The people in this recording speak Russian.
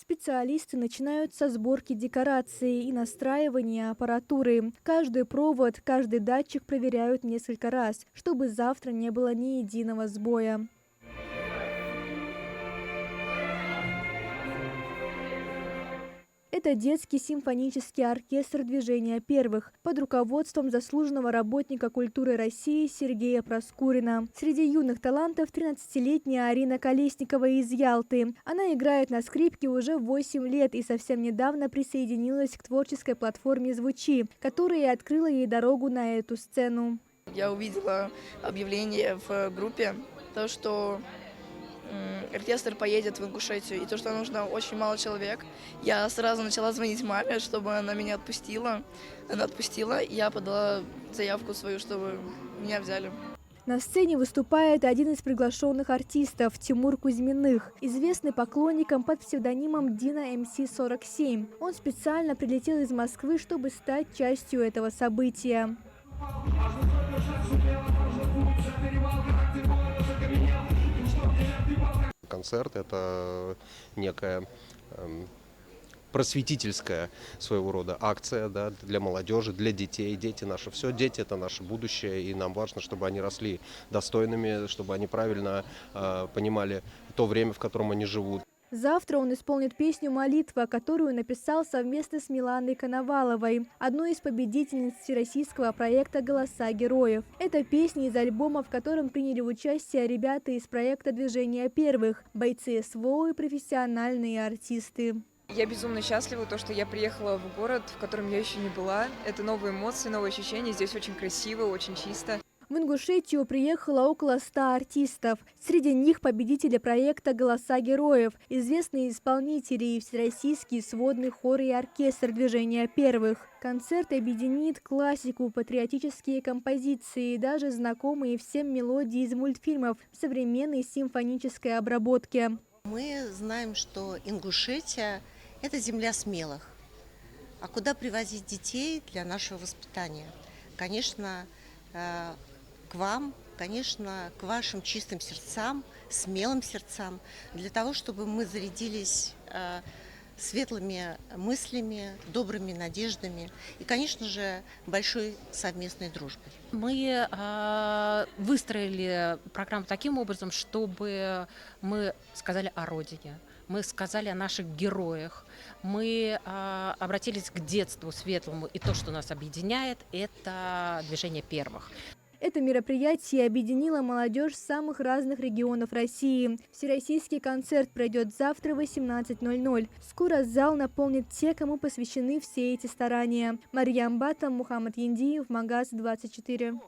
Специалисты начинают со сборки декорации и настраивания аппаратуры. Каждый провод, каждый датчик проверяют несколько раз, чтобы завтра не было ни единого сбоя. Это детский симфонический оркестр «Движения первых» под руководством заслуженного работника культуры России Сергея Проскурина. Среди юных талантов 13-летняя Арина Колесникова из Ялты. Она играет на скрипке уже 8 лет и совсем недавно присоединилась к творческой платформе «Звучи», которая и открыла ей дорогу на эту сцену. Я увидела объявление в группе, то, что оркестр поедет в Ингушетию, и то, что нужно очень мало человек. Я сразу начала звонить маме, чтобы она меня отпустила. Она отпустила, и я подала заявку свою, чтобы меня взяли. На сцене выступает один из приглашенных артистов – Тимур Кузьминых, известный поклонникам под псевдонимом Дина МС-47. Он специально прилетел из Москвы, чтобы стать частью этого события. Концерт – это некая просветительская своего рода акция, да, для молодежи, для детей. Дети наши, все, дети – это наше будущее, и нам важно, чтобы они росли достойными, чтобы они правильно понимали то время, в котором они живут. Завтра он исполнит песню «Молитва», которую написал совместно с Миланой Коноваловой, одной из победительниц всероссийского проекта «Голоса героев». Это песня из альбома, в котором приняли участие ребята из проекта «Движения первых», бойцы СВО и профессиональные артисты. Я безумно счастлива, что я приехала в город, в котором я еще не была. Это новые эмоции, новые ощущения. Здесь очень красиво, очень чисто. В Ингушетию приехало около 100 артистов. Среди них победители проекта «Голоса героев», известные исполнители и всероссийский сводный хор и оркестр «Движения первых». Концерт объединит классику, патриотические композиции и даже знакомые всем мелодии из мультфильмов в современной симфонической обработке. Мы знаем, что Ингушетия – это земля смелых. А куда привозить детей для нашего воспитания? Конечно, к вам, конечно, к вашим чистым сердцам, смелым сердцам, для того, чтобы мы зарядились светлыми мыслями, добрыми надеждами и, конечно же, большой совместной дружбой. Мы выстроили программу таким образом, чтобы мы сказали о родине, мы сказали о наших героях, мы обратились к детству светлому, и то, что нас объединяет, это «Движение первых». Это мероприятие объединило молодежь с самых разных регионов России. Всероссийский концерт пройдет завтра в 18:00. Скоро зал наполнит те, кому посвящены все эти старания. Марьям Бата, Мухаммад Яндиев, Магаз 24.